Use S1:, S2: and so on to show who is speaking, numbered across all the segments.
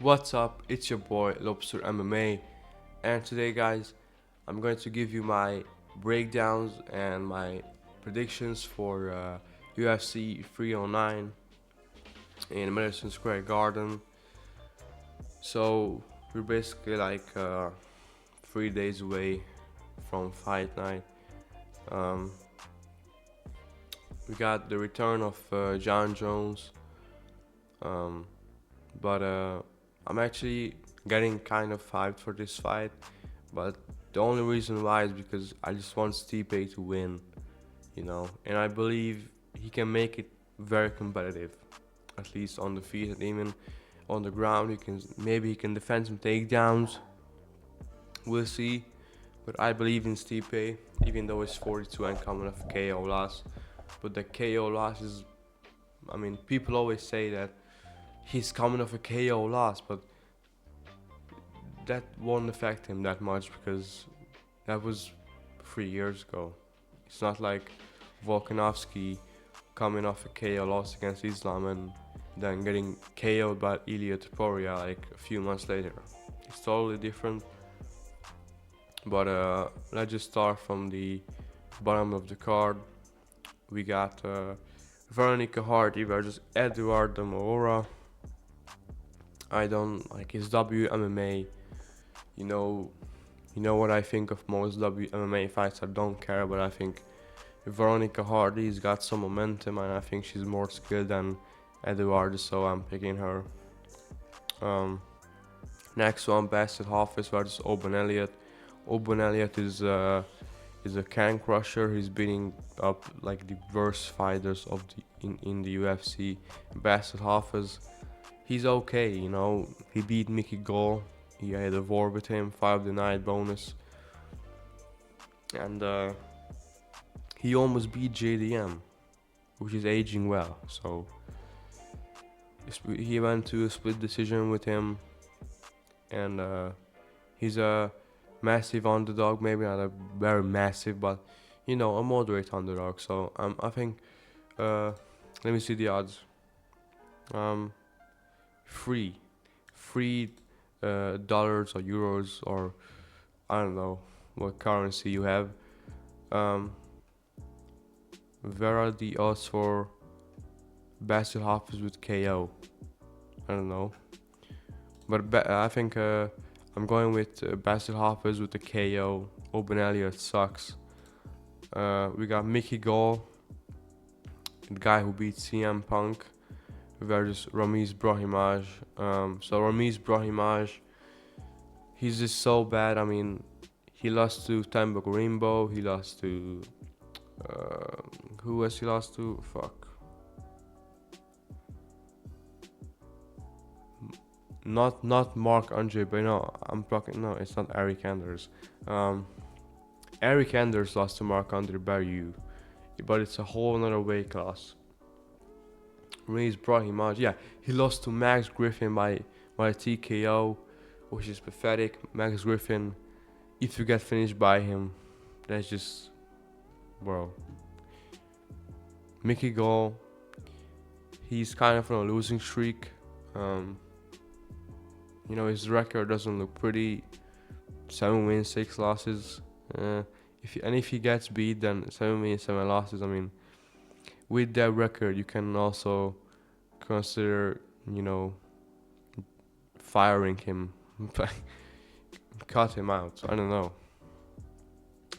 S1: What's up? It's your boy Lobster MMA, and today, guys, I'm going to give you my breakdowns and my predictions for UFC 309 in Madison Square Garden. So we're basically like 3 days away from fight night. Um, we got the return of Jon Jones, um, but I'm actually getting kind of hyped for this fight. But the only reason why is because I just want Stipe to win, and I believe he can make it very competitive, at least on the feet and even on the ground. He can defend some takedowns. We'll see, but I believe in Stipe, even though it's 42 and coming off a KO loss. But the KO loss is, people always say that he's coming off a KO loss, but that won't affect him that much because that was 3 years ago. It's not like Volkanovski coming off a KO loss against Islam and then getting KO'd by Ilia Topuria like a few months later. It's totally different. But let's just start from the bottom of the card. We got Veronica Hardy versus Eduardo Moura. I don't like his WMMA. You know, you know what I think of most WMMA fights. I don't care, but I think Veronica Hardy's got some momentum, and I think she's more skilled than Eduardo, so I'm picking her. Um, Next one, Bassett Hoffis versus Oban Elliott. Oban Elliott is a can crusher. He's beating up like the worst fighters of in the UFC. Bassett Hoffis, he's okay. He beat Mickey Gall. He had a war with him, 5 denied bonus, and he almost beat JDM, which is aging well. So he went to a split decision with him, and he's a massive underdog. Maybe not a very massive, but a moderate underdog. So I think. Let me see the odds. Um, free, free dollars or euros or I don't know what currency you have. Um, where are the odds for Bassett Hoffers with KO? I don't know, but I think I'm going with Bassett Hoffers with the KO. Oban Elliott sucks. We got Mickey Gall, the guy who beat CM Punk, versus Ramiz Brahimaj. So Ramiz Brahimaj, he's just so bad. He lost to Tembo Rainbow. He lost to who else? He lost to not Mark Andre, but no, I'm talking. No, it's not Eric Anders. Um, Eric Anders lost to Mark Andre Barriou, but it's a whole another weight class. Ramiz Brahimaj, yeah, he lost to Max Griffin by TKO, which is pathetic. Max Griffin, if you get finished by him, that's just, bro. Mickey Gall, he's kind of on a losing streak. His record doesn't look pretty. 7 wins, 6 losses. If he gets beat, then 7 wins, 7 losses. With that record, you can also consider, firing him, cut him out. I don't know,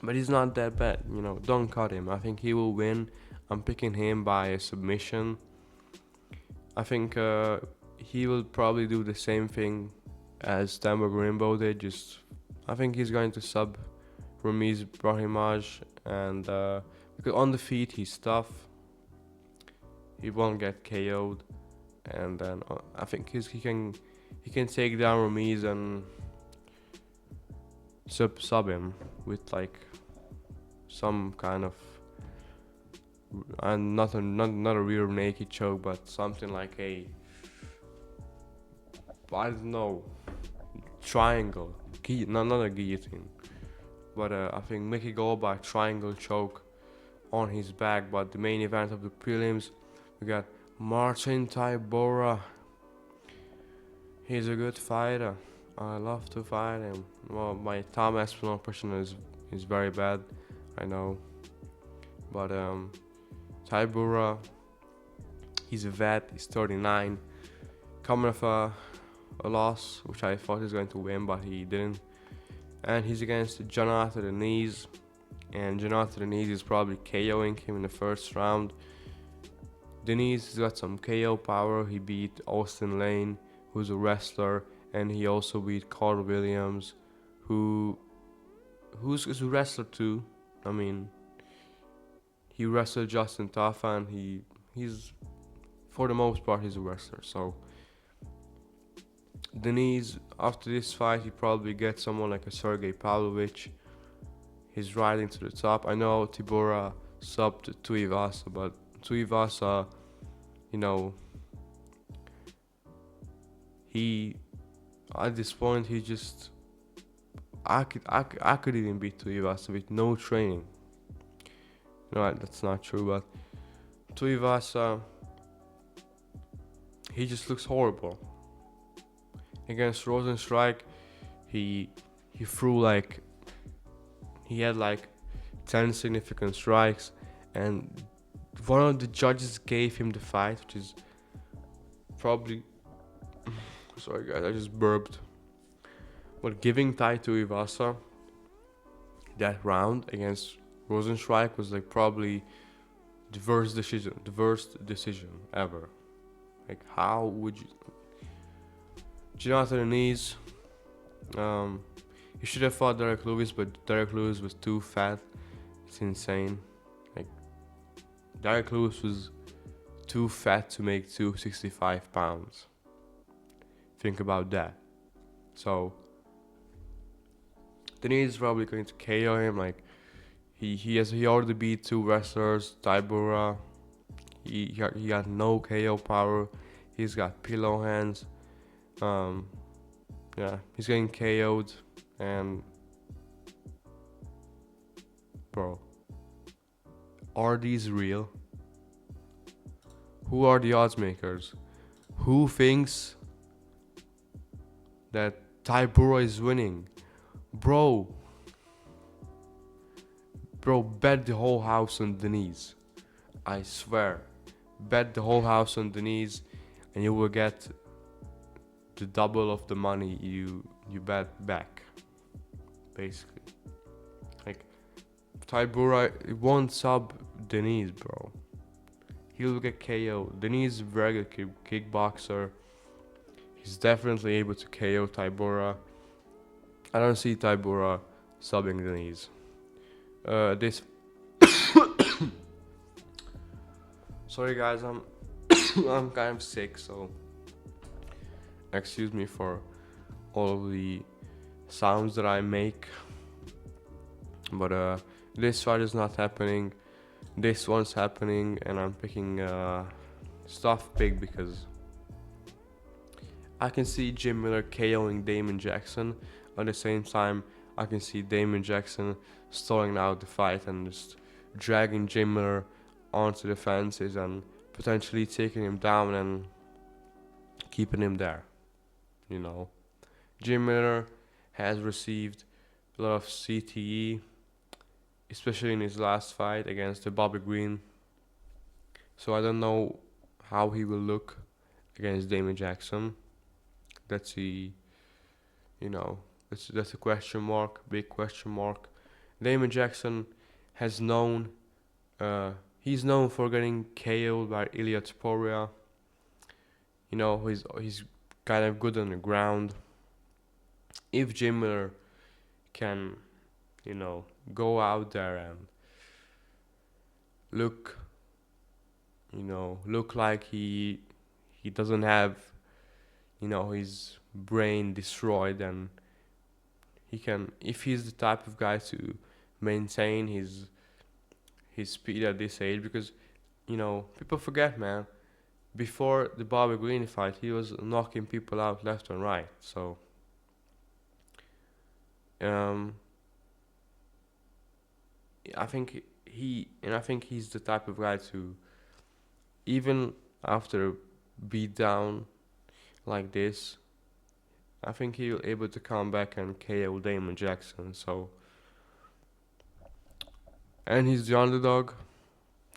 S1: but he's not that bad. Don't cut him. I think he will win. I'm picking him by a submission. I think he will probably do the same thing as Tembo Rainbow did. I think he's going to sub Ramiz Brahimaj, and because on the feet he's tough, he won't get KO'd, and then I think he can take down Ramiz and sub him with like some kind of and not a real naked choke, but something like I don't know, triangle, not a guillotine, but I think Mickey Gall by triangle choke on his back. But the main event of the prelims, we got Marcin Tybura. He's a good fighter. I love to fight him. Well, my Tom Aspinall impression is very bad, I know. But Tybura, he's a vet. He's 39, coming off a loss, which I thought he was going to win, but he didn't. And he's against Jonathan Denise, and Jonathan Denise is probably KOing him in the first round. Denise has got some KO power. He beat Austin Lane, who's a wrestler, and he also beat Carl Williams, who's a wrestler too. I mean, he wrestled Justin Tafa, and he's for the most part he's a wrestler. So Denise, after this fight, he probably gets someone like a Sergey Pavlovich. He's riding to the top. I know Tybura subbed Tuivasa, but Tuivasa, you know, he at this point he just I could even beat Tuivasa with no training. No, that's not true, but Tuivasa, he just looks horrible. Against Rosenstrike, he threw like he had like 10 significant strikes, and one of the judges gave him the fight, which is probably sorry guys, I just burped. But giving Tai Tuivasa that round against Rosenstrike was like probably the worst decision ever. Like, how would you? Jonathan Denise, he should have fought Derek Lewis, but Derek Lewis was too fat. It's insane. Like, Derek Lewis was too fat to make 265 pounds. Think about that. So Denise is probably going to KO him. Like, he already beat two wrestlers. Tybura, he got no KO power. He's got pillow hands. Yeah, he's getting KO'd, and bro, are these real? Who are the odds makers? Who thinks that Tybura is winning? Bro, bet the whole house on Denise. I swear, bet the whole house on Denise, and you will get the double of the money you bet back. Basically, like, Tybura won't sub Denise, bro. He'll get KO. Denise is a very good kickboxer. He's definitely able to KO Tybura. I don't see Tybura subbing Denise. This. Sorry guys, I'm I'm kind of sick, so excuse me for all of the sounds that I make. But this fight is not happening. This one's happening, and I'm picking stuff big because I can see Jim Miller KOing Damon Jackson. At the same time, I can see Damon Jackson stalling out the fight and just dragging Jim Miller onto the fences and potentially taking him down and keeping him there. You know, Jim Miller has received a lot of CTE, especially in his last fight against the Bobby Green. So I don't know how he will look against Damon Jackson. That's that's a question mark, big question mark. Damon Jackson has known, he's known for getting KO'd by Ilya Topuria. You know, he's kind of good on the ground. If Jim Miller can, go out there and look like he doesn't have, his brain destroyed, and he can, if he's the type of guy to maintain his speed at this age, because people forget, man, before the Bobby Green fight he was knocking people out left and right. So I think he's the type of guy to, even after a beat down like this, I think he'll able to come back and KO Damon Jackson. So, and he's the underdog,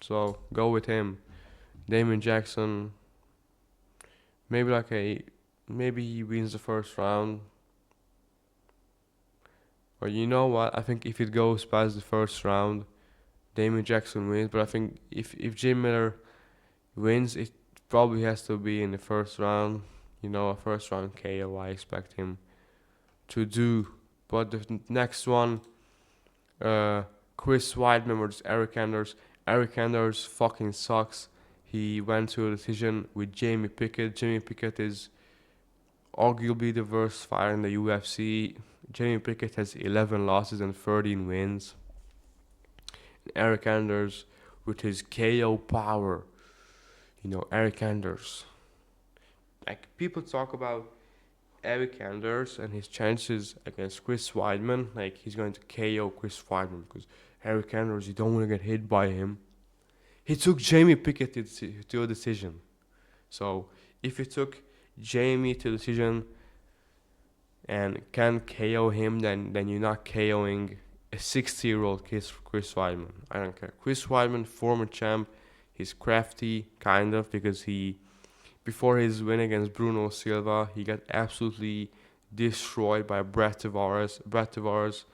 S1: so go with him. Damon Jackson, maybe maybe he wins the first round. Or you know what? I think if it goes past the first round, Damon Jackson wins. But I think if Jim Miller wins, it probably has to be in the first round. You know, a first round KO. I expect him to do. But the next one, uh, Chris Weidman versus Eric Anders. Eric Anders fucking sucks. He went to a decision with Jamie Pickett. Jamie Pickett is arguably the worst fighter in the UFC. Jamie Pickett has 11 losses and 13 wins. Eric Anders with his KO power. You know, Eric Anders. Like, people talk about Eric Anders and his chances against Chris Weidman. Like, he's going to KO Chris Weidman because Eric Anders, you don't want to get hit by him. He took Jamie Pickett to a decision. So, if he took Jamie to a decision and can KO him, then you're not KOing a 60-year-old Chris Weidman. I don't care. Chris Weidman, former champ, he's crafty, kind of, because before his win against Bruno Silva, he got absolutely destroyed by Brett Tavares. Brett Tavares,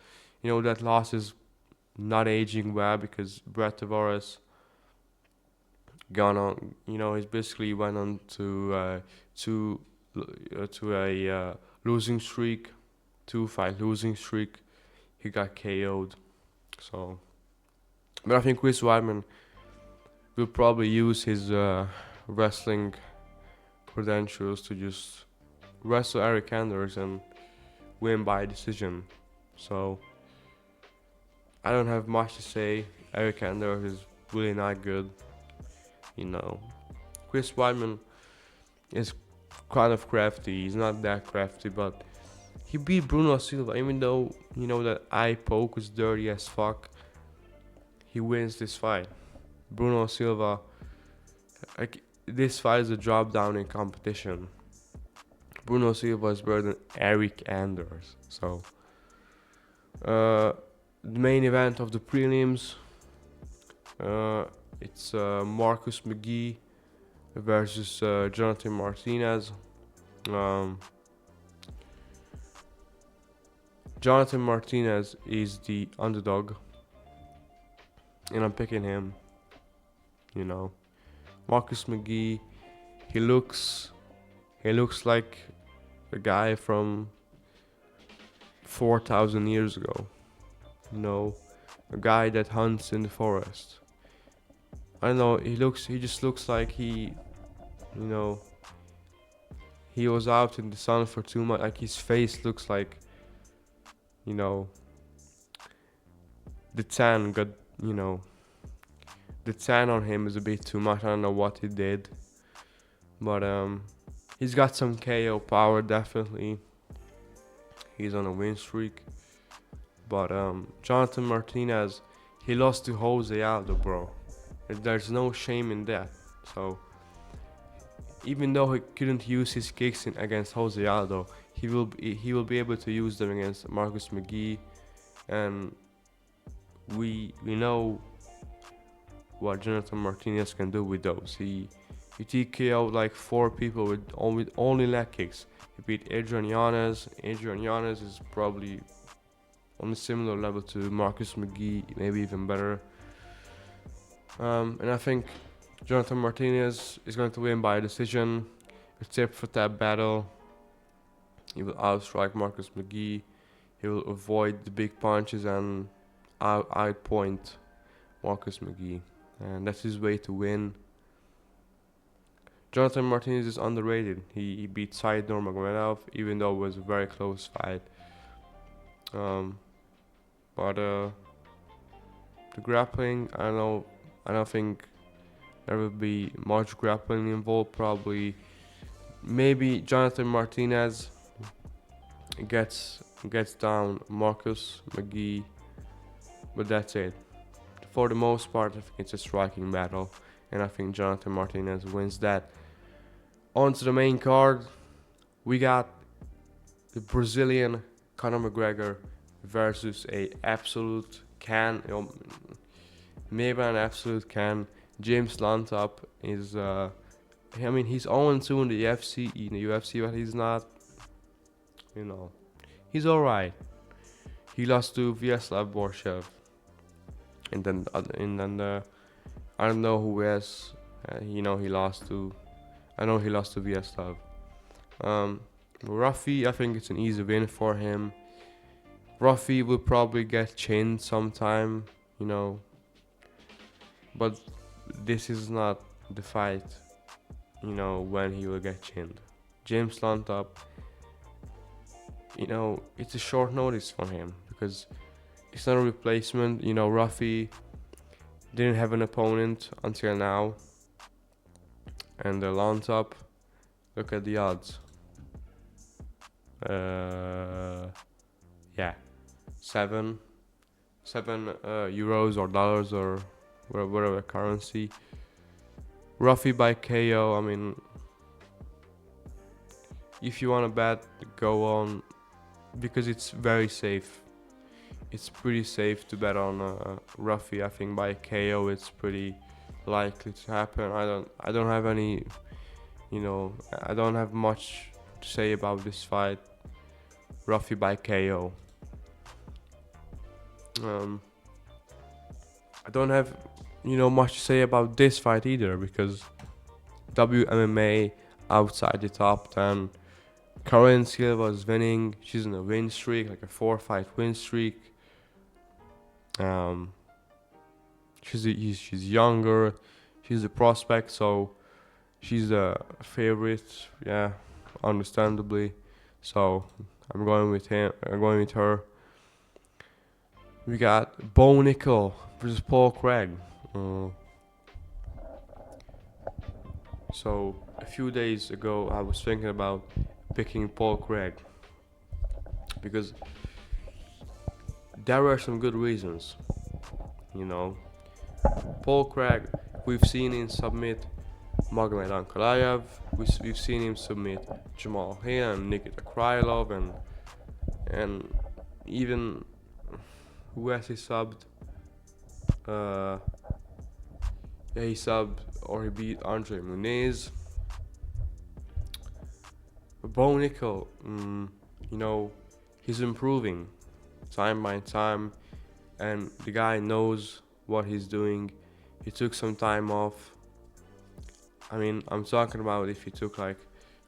S1: you know, that loss is not aging well because Brett Tavares gone on, you know, he's basically went on to a losing streak, 2-fight losing streak. He got KO'd. So, but I think Chris Weidman will probably use his wrestling credentials to just wrestle Eric Anders and win by decision. So, I don't have much to say. Eric Anders is really not good. You know, Chris Weidman is kind of crafty. He's not that crafty, but he beat Bruno Silva. Even though, you know, that eye poke is dirty as fuck, he wins this fight. Bruno Silva, like, this fight is a drop down in competition. Bruno Silva is better than Eric Anders. So, the main event of the prelims, it's Marcus McGee versus Jonathan Martinez. Jonathan Martinez is the underdog, and I'm picking him. You know, Marcus McGee, he looks like a guy from 4,000 years ago. You know, a guy that hunts in the forest. I don't know, he just looks like he was out in the sun for too much. Like, his face looks like, you know, the tan got, the tan on him is a bit too much. I don't know what he did, but he's got some KO power, definitely. He's on a win streak. But Jonathan Martinez, he lost to Jose Aldo, bro. There's no shame in that. So, even though he couldn't use his kicks against Jose Aldo, he will be able to use them against Marcus McGee, and we know what Jonathan Martinez can do with those. He TKO'd like 4 people with only leg kicks. He beat Adrian Yanez. Adrian Yanez is probably on a similar level to Marcus McGee, maybe even better. And I think Jonathan Martinez is going to win by decision. A tip for that battle: he will outstrike Marcus McGee. He will avoid the big punches and outpoint Marcus McGee, and that's his way to win. Jonathan Martinez is underrated. He beat Said Nurmagomedov, even though it was a very close fight. But the grappling, I don't think there will be much grappling involved. Probably, maybe Jonathan Martinez gets down Marcus McGee, but that's it. For the most part, I think it's a striking battle, and I think Jonathan Martinez wins that. On to the main card, we got the Brazilian Conor McGregor versus a absolute can, maybe an absolute can. James Lantop is, I mean, he's 0-2 in the UFC, but he's not, he's alright. He lost to Vyacheslav Borshev, and then I don't know who else. He lost to. I know he lost to Vyacheslav. Ruffy, I think it's an easy win for him. Ruffy will probably get chinned sometime, but this is not the fight, when he will get chinned. James Lantop, it's a short notice for him because it's not a replacement. Ruffy didn't have an opponent until now, and the Lantop, look at the odds. Yeah, seven euros or dollars or whatever currency. Ruffy by KO. I mean, if you want to bet, go on, because it's very safe. It's pretty safe to bet on Ruffy. I think by KO it's pretty likely to happen. I don't have any, I don't have much to say about this fight. Ruffy by KO. I don't have, much to say about this fight either, because WMMA outside the top 10. Karen Silva is winning. She's in a win streak, like a 4-fight win streak. She's younger. She's a prospect, so she's a favorite. Yeah, understandably. So I'm going with her. We got Bo Nickel versus Paul Craig. So a few days ago, I was thinking about picking Paul Craig because there were some good reasons. Paul Craig, we've seen him submit Magomed Ankalaev. We've seen him submit Jamal Hill and Nikita Krylov, and even who has he subbed? He subbed or he beat Andre Muniz. Bo Nickel, he's improving time by time, and the guy knows what he's doing. He took some time off. I mean, I'm talking about if he took like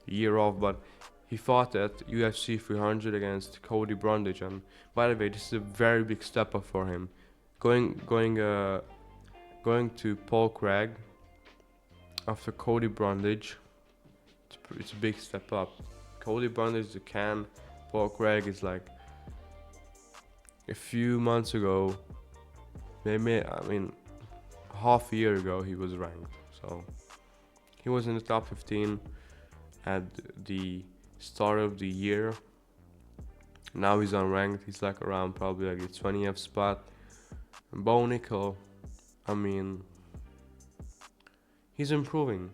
S1: a year off, but he fought at UFC 300 against Cody Brundage, and by the way, this is a very big step up for him. Going to Paul Craig after Cody Brundage, it's a big step up. Cody Brundage is a can. Paul Craig is like a few months ago, half a year ago he was ranked. So he was in the top 15 at the start of the year. Now he's unranked. He's like around probably like the 20th spot. And Bo Nickel, he's improving.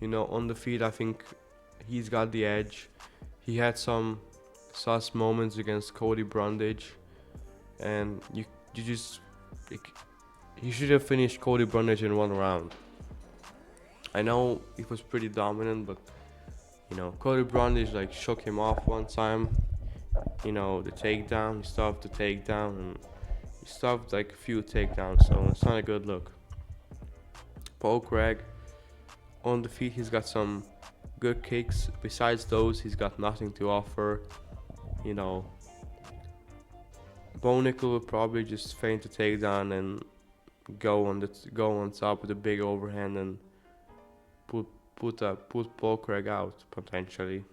S1: On the feet, I think he's got the edge. He had some sus moments against Cody Brundage, and he should have finished Cody Brundage in one round. I know it was pretty dominant, but Cody Brundage like shook him off one time. The takedown, he stopped the takedown, and he stopped like a few takedowns, so it's not a good look. Paul Craig, on the feet, he's got some good kicks. Besides those, he's got nothing to offer. Bo Nickel will probably just feint the takedown and go on top with a big overhand and put Paul Craig out potentially.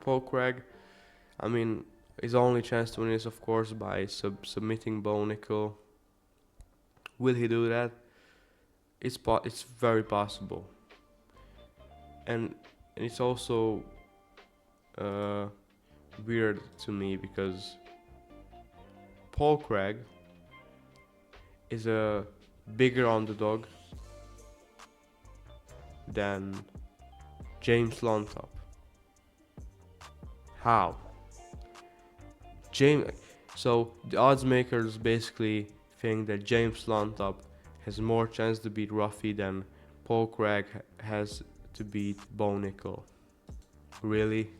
S1: Paul Craig, his only chance to win is of course by submitting Bo Nickel. Will he do that? It's very possible, and it's also weird to me because Paul Craig is a bigger underdog than James Lantop. How? James. So the odds makers basically think that James Lontop has more chance to beat Ruffy than Paul Craig has to beat Bo Nickel. Really?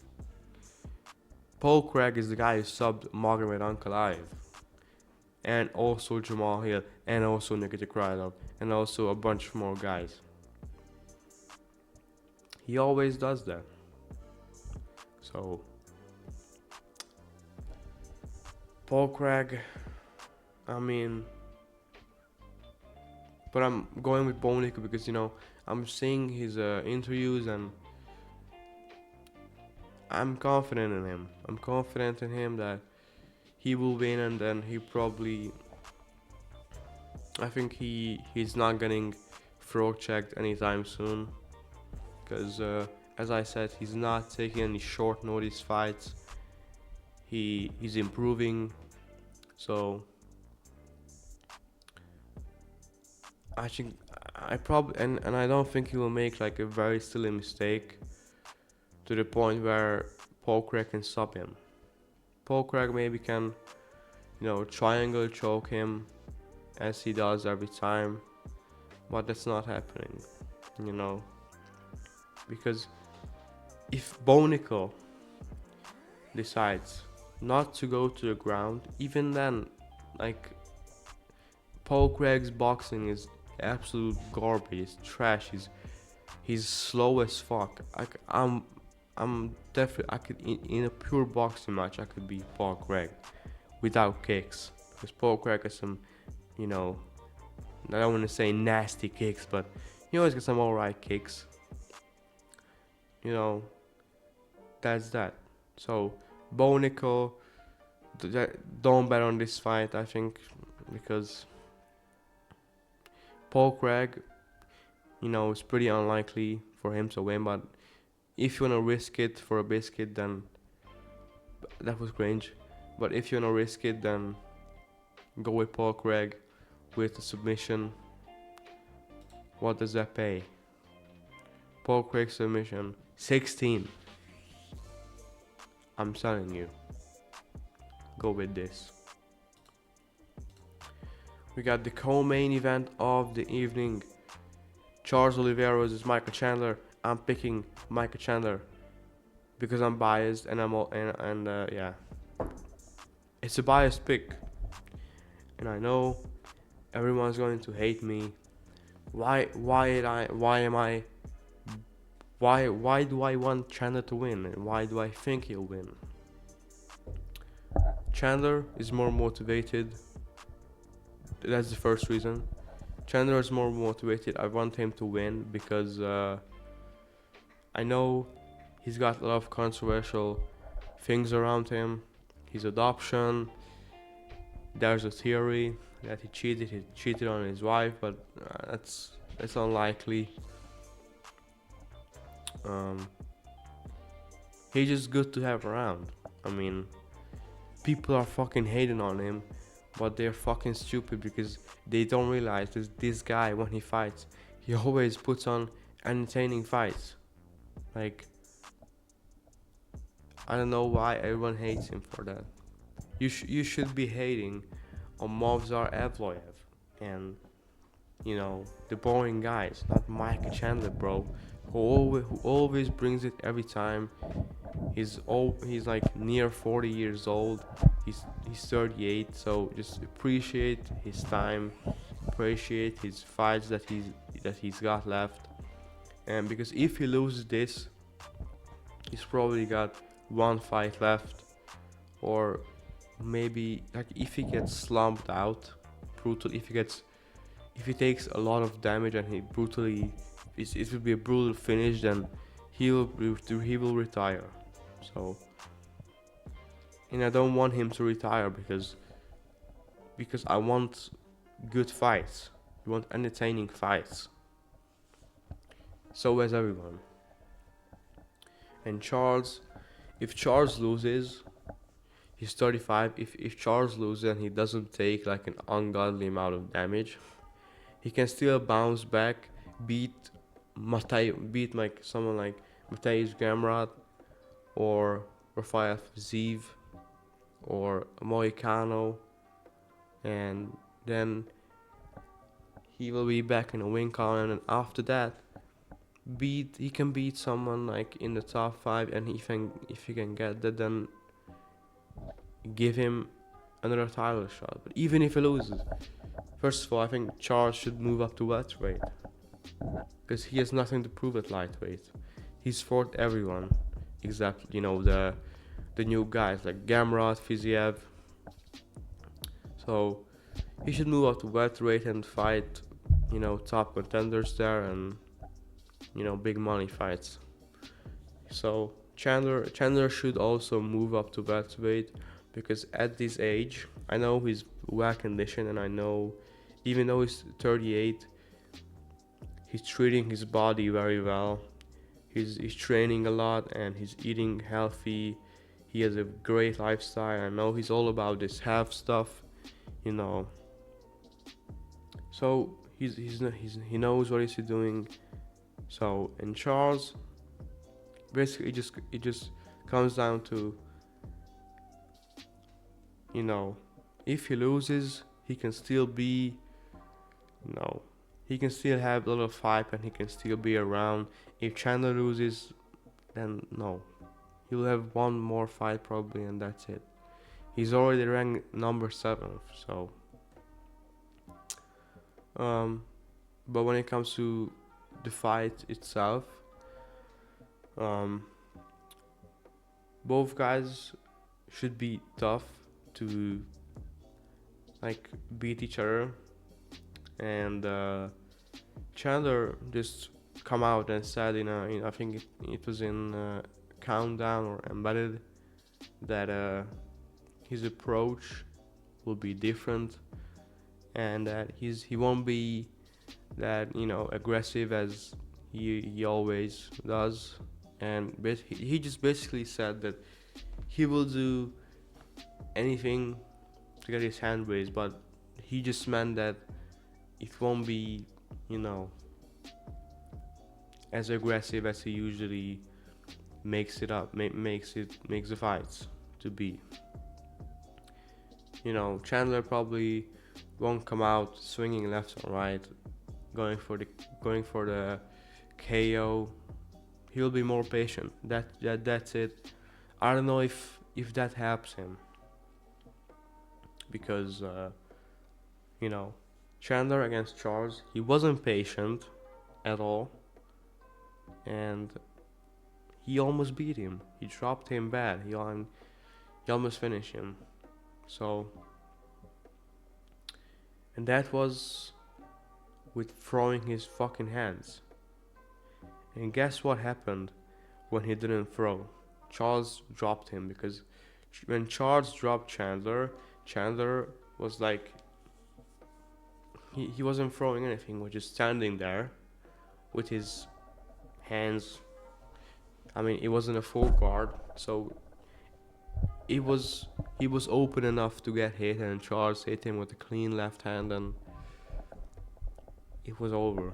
S1: Paul Craig is the guy who subbed Magomed Ankalaev, and also Jamal Hill, and also Nikita Krylov, and also a bunch more guys. He always does that. So Paul Craig, I mean, but I'm going with Bo Nickel because I'm seeing his interviews and I'm confident in him. I'm confident in him that he will win, and then he probably. I think he's not getting throat checked anytime soon, because as I said, he's not taking any short notice fights. He's improving, so I think I probably and I don't think he will make like a very silly mistake to the point where Paul Craig can stop him. Paul Craig maybe can, triangle choke him as he does every time, but that's not happening, because if Bo Nickel decides not to go to the ground, even then, like, Paul Craig's boxing is absolute garbage, it's trash, he's slow as fuck. I'm definitely, I could in a pure boxing match I could beat Paul Craig without kicks, because Paul Craig has some, I don't want to say nasty kicks, but he always got some alright kicks. That's that. So Bo Nickel, don't bet on this fight, I think, because Paul Craig, it's pretty unlikely for him to win, but if you wanna risk it for a biscuit, then that was cringe. But if you wanna risk it, then go with Paul Craig with a submission. What does that pay? Paul Craig submission 16. I'm telling you, go with this. We got the co-main event of the evening. Charles Oliveira versus Michael Chandler. I'm picking Michael Chandler because I'm biased, and yeah, it's a biased pick, and I know everyone's going to hate me. Why do I want Chandler to win, and why do I think he'll win? Chandler is more motivated. That's the first reason. Chandler is more motivated. I want him to win because I know he's got a lot of controversial things around him. His adoption. There's a theory that he cheated on his wife, but that's unlikely. He's just good to have around. I mean, people are fucking hating on him, but they're fucking stupid because they don't realize that this guy, when he fights, he always puts on entertaining fights. Like, I don't know why everyone hates him for that. You should be hating on Movsar Evloev and the boring guys, not Mike Chandler, bro, who always brings it every time. He's like near 40 years old. He's 38, so just appreciate his time, appreciate his fights that he's got left. And because if he loses this, he's probably got one fight left, or maybe like if he gets slumped out, brutal. If he takes a lot of damage and he brutally, it will be a brutal finish, then he will retire. So, and I don't want him to retire because I want good fights. I want entertaining fights. So as everyone. And Charles, if Charles loses, he's 35. If Charles loses and he doesn't take like an ungodly amount of damage, he can still bounce back, beat like someone like Mateusz Gamrot or Rafael Ziv, or Moicano, and then he will be back in a win count, and after that, he can beat someone like in the top five, and if he can get that, then give him another title shot. But even if he loses, first of all, I think Charles should move up to welterweight because he has nothing to prove at lightweight. He's fought everyone except the new guys like Gamrot, Fiziev. So he should move up to welterweight and fight, top contenders there, and big money fights. So Chandler should also move up to welterweight because at this age, I know he's well conditioned, and I know even though he's 38, he's treating his body very well. He's training a lot and he's eating healthy. He has a great lifestyle. I know he's all about this health stuff, you know. So he knows what he's doing. So in Charles, basically it just comes down to, if he loses, he can still be, he can still have a little fight and he can still be around. If Chandler loses, then no, he'll have one more fight probably, and that's it. He's already ranked number 7th, so. But when it comes to the fight itself, both guys should be tough to like beat each other, and Chandler just come out and said I think it was in Countdown or Embedded that his approach will be different, and that he won't be that aggressive as he always does, and he just basically said that he will do anything to get his hand raised, but he just meant that it won't be as aggressive as he usually makes the fights to be. Chandler probably won't come out swinging left or right, going for the KO. He'll be more patient. That's it. I don't know if that helps him, because Chandler against Charles, he wasn't patient at all, and he almost beat him. He dropped him bad. He almost finished him. So, and that was with throwing his fucking hands. And guess what happened when he didn't throw? Charles dropped him, because when Charles dropped Chandler was like, he wasn't throwing anything, he was just standing there with his hands. I mean, it wasn't a full guard, so he was open enough to get hit, and Charles hit him with a clean left hand, and it was over.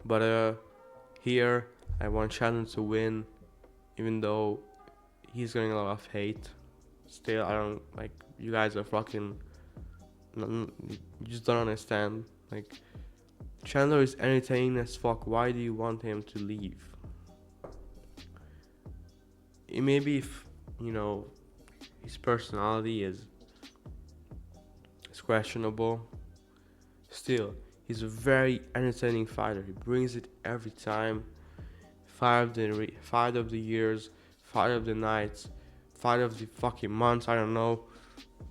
S1: But here I want Chandler to win, even though he's getting a lot of hate. Still, I don't like, you guys are fucking, you just don't understand. Like, Chandler is entertaining as fuck. Why do you want him to leave? It may be if his personality is questionable. Still, he's a very entertaining fighter. He brings it every time. Fight of the years, fight of the nights, fight of the fucking months. I don't know.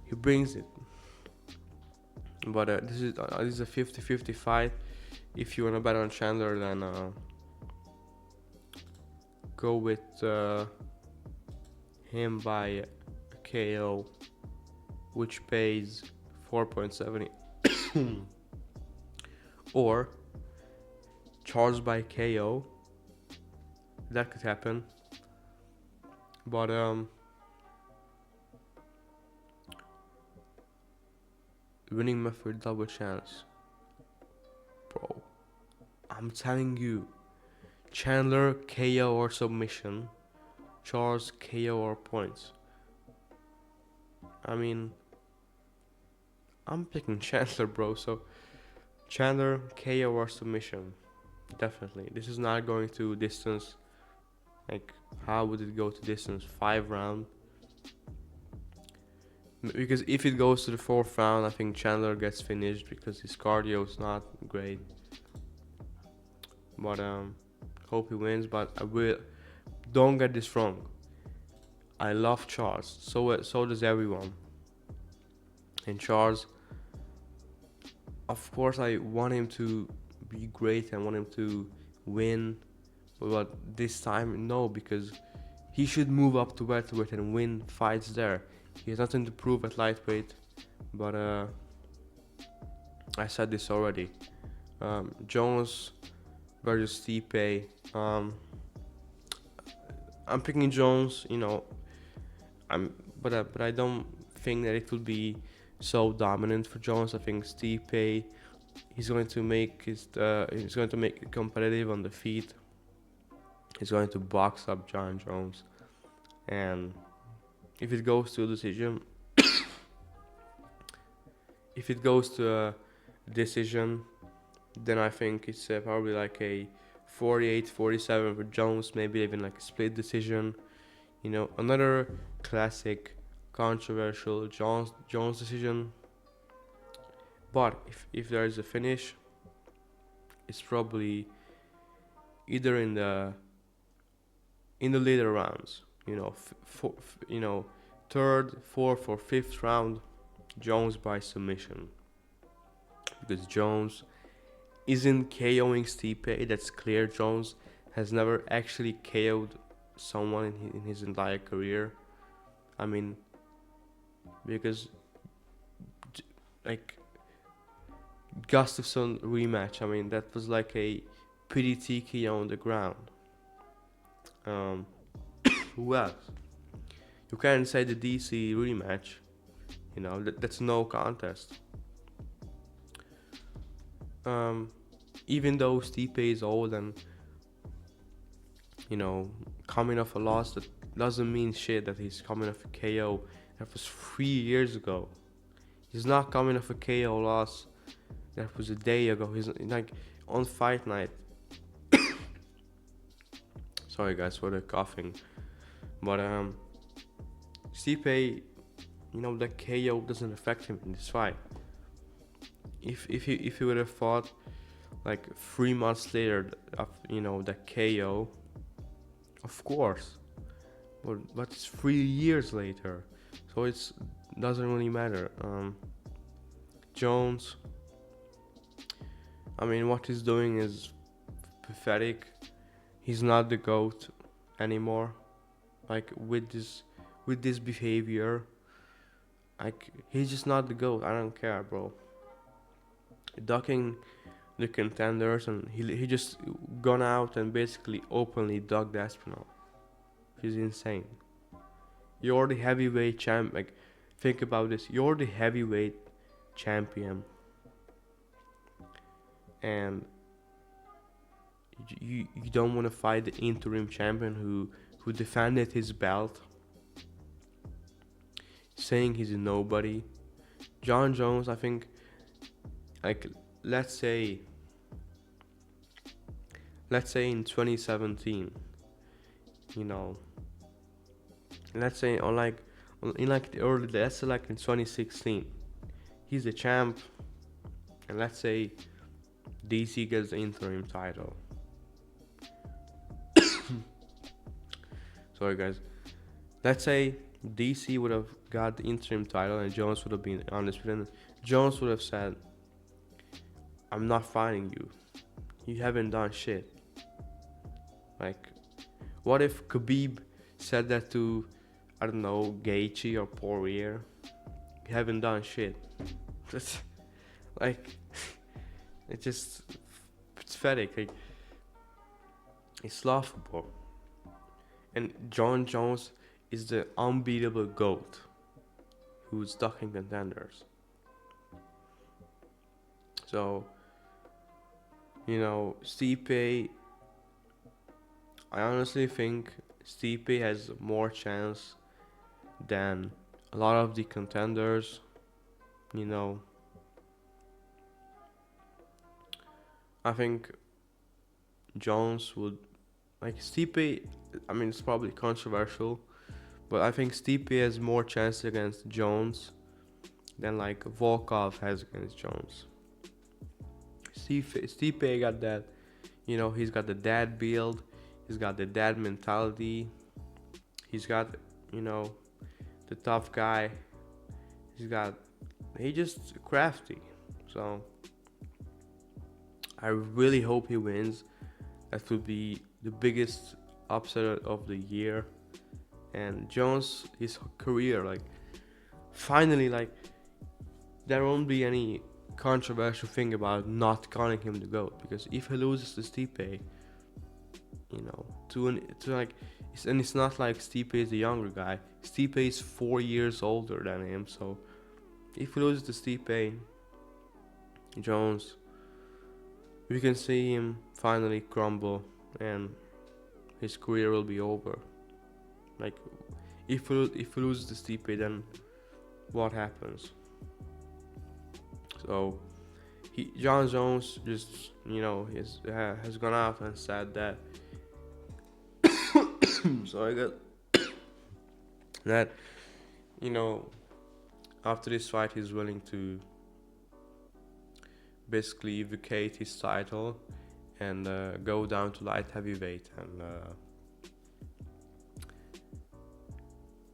S1: He brings it. But this is a 50-50 fight. If you wanna bet on Chandler, then go with him by KO, which pays 4.70, or Charles by KO. That could happen, but winning method double chance, bro. I'm telling you, Chandler KO or submission, Charles KO or points. I mean, I'm picking Chandler, bro. So Chandler KO or submission, definitely. This is not going to distance. Like, how would it go to distance? 5 round. Because if it goes to the 4th round, I think Chandler gets finished because his cardio is not great. But hope he wins. But I will. Don't get this wrong. I love Charles. So does everyone. And Charles, of course, I want him to be great. I want him to win. But this time, no, because he should move up to welterweight and win fights there. He has nothing to prove at lightweight. But I said this already. Jones versus Stipe. I'm picking Jones. But I don't think that it will be so dominant for Jones. I think Stipe, he's going to make it competitive on the feet. He's going to box up Jon Jones, and if it goes to a decision, if it goes to a decision, then I think it's probably like a 48-47 for Jones, maybe even like a split decision. Another classic, controversial Jones decision. But if there is a finish, it's probably either in the later rounds. Third, fourth, or fifth round, Jones by submission, because Jones isn't KOing Stipe. That's clear. Jones has never actually KO'd someone in his entire career. I mean, because like Gustafsson rematch. I mean, that was like a PDT KO on the ground. Um, who else? You can't say the DC rematch. That's no contest. Even though Stipe is old and coming off a loss, that doesn't mean shit that he's coming off a KO. That was 3 years ago. He's not coming off a KO loss. That was a day ago. He's like on fight night. Sorry guys for the coughing, but Stipe, the KO doesn't affect him in this fight. If he would have fought like 3 months later, the KO, of course, but it's 3 years later, so it doesn't really matter. Jones, I mean, what he's doing is pathetic. He's not the GOAT anymore. Like with this behavior, like he's just not the GOAT. I don't care, bro. Ducking the contenders, and he just gone out and basically openly ducked Aspinall. He's insane. You're the heavyweight champ. Like, think about this. You're the heavyweight champion, and you don't want to fight the interim champion who defended his belt, saying he's a nobody. Jon Jones, I think, like let's say in 2017, let's say in like the early, let's say like in 2016, he's a champ, and let's say DC gets the interim title. Sorry guys. Let's say DC would have got the interim title and Jones would have been undisputed. Jones would have said, I'm not fighting you. You haven't done shit. Like, what if Khabib said that to, I don't know, Gaethje or Poirier? You haven't done shit. That's like, it's just pathetic. Like, it's laughable. And Jon Jones is the unbeatable GOAT who's ducking contenders. So, Stipe, I honestly think Stipe has more chance than a lot of the contenders, you know, I think Jones would like Stipe. I mean, it's probably controversial, but I think Stipe has more chance against Jones than like Volkov has against Jones. Stipe got that, you know, he's got the dad build, he's got the dad mentality, he's got, you know, the tough guy, he's got, he just crafty. So I really hope he wins. That would be the biggest upset of the year. And Jones, his career, like finally, like there won't be any controversial thing about not calling him the GOAT, because if he loses to Stipe, you know, to like, and it's not like Stipe is the younger guy. Stipe is 4 years older than him, so if he loses to Stipe, Jones, we can see him finally crumble, and his career will be over. Like, if he loses to Stipe, then what happens? So, Jon Jones just, you know, has gone out and said that. So I got that, you know, after this fight, he's willing to basically vacate his title and go down to light heavyweight and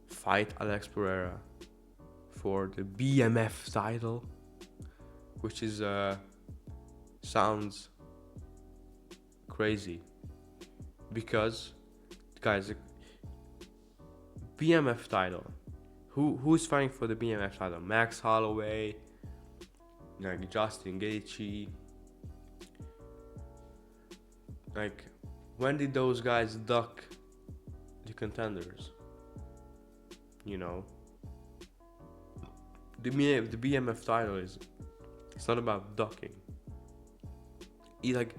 S1: fight Alex Pereira for the BMF title, which is sounds crazy because, guys, BMF title. Who's fighting for the BMF title? Max Holloway, like Justin Gaethje. Like, when did those guys duck the contenders? You know, the BMF title is, it's not about ducking. Like,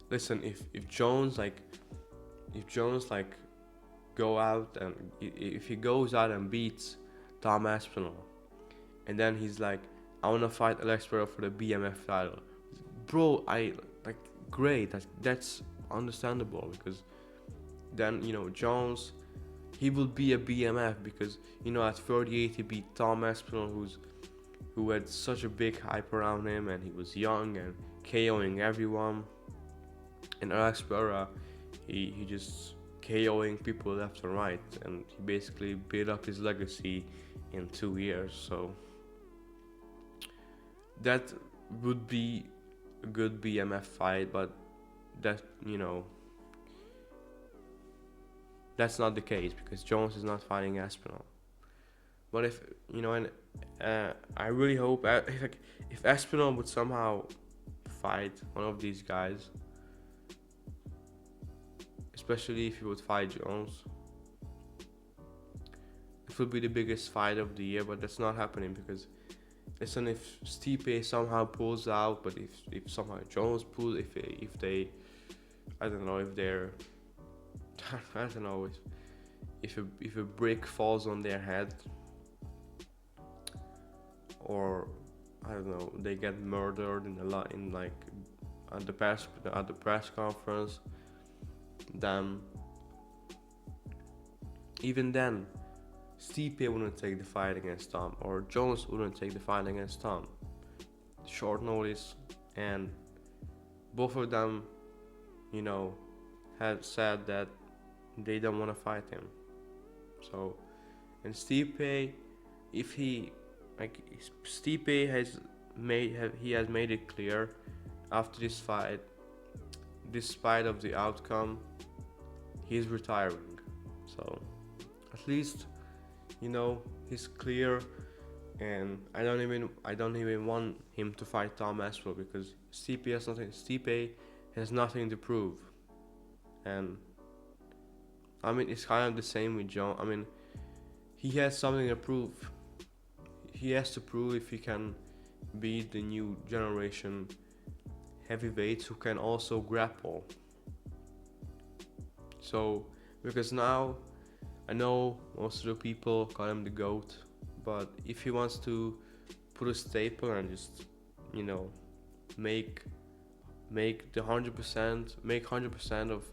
S1: listen, if Jones like go out and if he goes out and beats Tom Aspinall, and then he's like, I wanna fight Alex Pereira for the BMF title, bro, I like, great, that's understandable, because then, you know, Jones, he will be a BMF because, you know, at 38 he beat Tom Aspinall, who had such a big hype around him, and he was young and KOing everyone. And Alex Pereira, he just KOing people left and right, and he basically built up his legacy in 2 years. So that would be a good BMF fight, but that, you know, that's not the case because Jones is not fighting Aspinall. But if, you know, and I really hope if Aspinall would somehow fight one of these guys, especially if he would fight Jones, it would be the biggest fight of the year. But that's not happening because, listen, if Stipe somehow pulls out, but if somehow Jones pulls, if they, I don't know, if they're, I don't know, if a brick falls on their head, or I don't know, they get murdered in like at the press conference, then even then Stipe wouldn't take the fight against Tom, or Jones wouldn't take the fight against Tom. Short notice, and both of them, you know, have said that they don't want to fight him. So, and Stipe, if he, like, Stipe has made it clear after this fight, despite of the outcome, he's retiring. So at least, you know, he's clear, and I don't even want him to fight Tom Aspinall because Stipe has nothing to prove. And I mean, it's kind of the same with John. I mean, he has something to prove. He has to prove if he can be the new generation heavyweights who can also grapple. So, because now I know most of the people call him the GOAT, but if he wants to put a staple and just, you know, make the 100%, make 100% of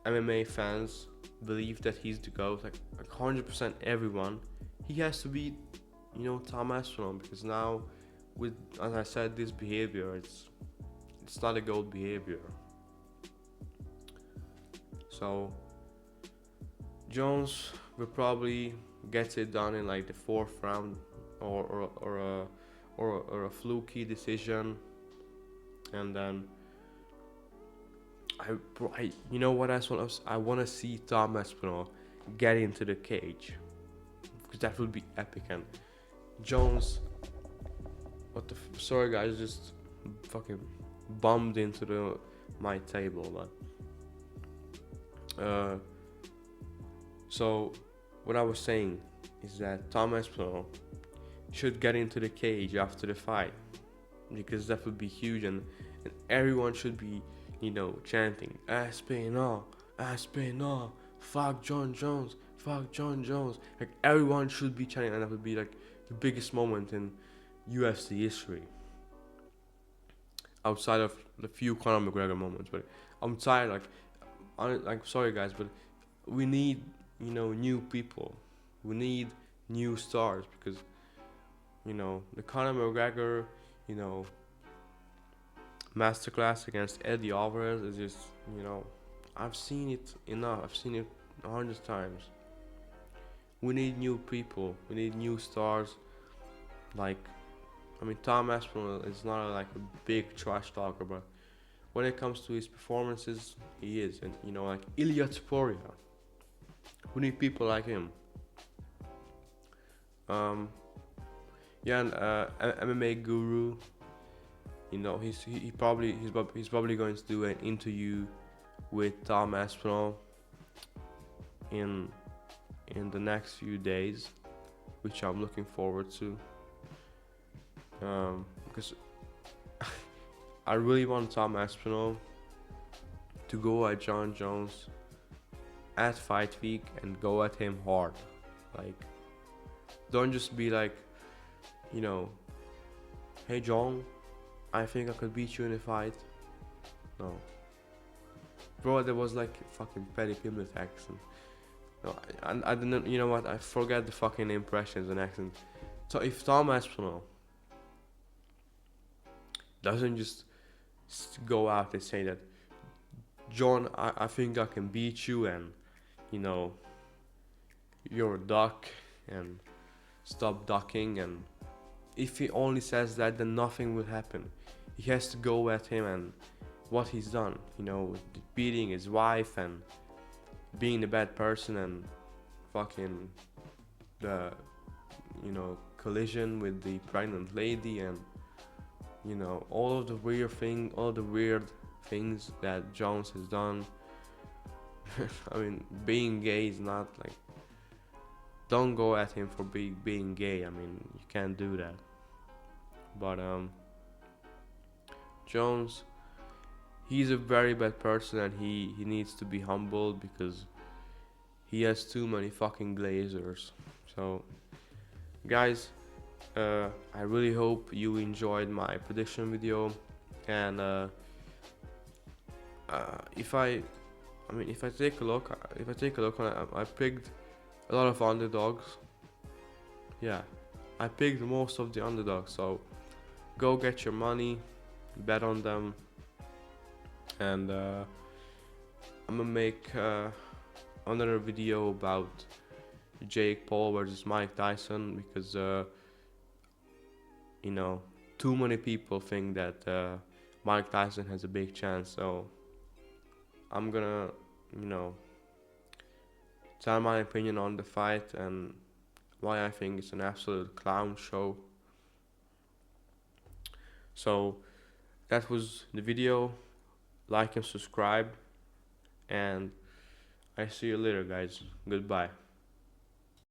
S1: MMA fans believe that he's the GOAT, like 100% everyone, he has to beat, you know, Tom Aspinall, because now, with, as I said, this behavior, it's not a GOAT behavior. So Jones will probably get it done in like the fourth round, or a fluky decision, and then you know what else? I want to see Tom Aspinall get into the cage, because that would be epic. And Jones, sorry guys, just fucking bumped into my table, but so what I was saying is that Tom Aspinall should get into the cage after the fight, because that would be huge, and everyone should be, you know, chanting Aspinall, Aspinall, fuck Jon Jones, fuck Jon Jones. Like everyone should be chanting, and that would be like the biggest moment in UFC history, outside of the few Conor McGregor moments. But I'm tired. Like sorry guys, but we need, you know, new people. We need new stars, because, you know, the Conor McGregor, you know, masterclass against Eddie Alvarez is just, you know, I've seen it enough. I've seen it 100 times. We need new people. We need new stars. Like, I mean, Tom Aspinall is not like a big trash talker, but when it comes to his performances, he is. And, you know, like Ilya Topuria, we need people like him. Yeah, and MMA guru, you know, he's probably going to do an interview with Tom Aspinall in the next few days, which I'm looking forward to, because I really want Tom Aspinall to go at Jon Jones at fight week and go at him hard. Like, don't just be like, you know, hey Jon, I think I could beat you in a fight. No. Bro, there was like fucking Paddy Pimblett accent. No, I didn't, you know what, I forget the fucking impressions and accent. So if Tom Aspinall doesn't just go out and say that, Jon, I think I can beat you, and, you know, you're a duck, and stop ducking, and if he only says that, then nothing will happen. He has to go at him and what he's done, you know, beating his wife and being a bad person and fucking the, you know, collision with the pregnant lady, and, you know, all the weird things that Jones has done. I mean, being gay is not like, don't go at him for being gay. I mean, you can't do that. But Jones, he's a very bad person, and he needs to be humbled, because he has too many fucking glazers. So guys, I really hope you enjoyed my prediction video, and if I take a look, I picked a lot of underdogs. Yeah, I picked most of the underdogs, so go get your money, bet on them, and I'm gonna make another video about Jake Paul versus Mike Tyson, because you know, too many people think that Mike Tyson has a big chance, so I'm gonna, you know, tell my opinion on the fight and why I think it's an absolute clown show. So that was the video. Like and subscribe, and I see you later, guys. Goodbye.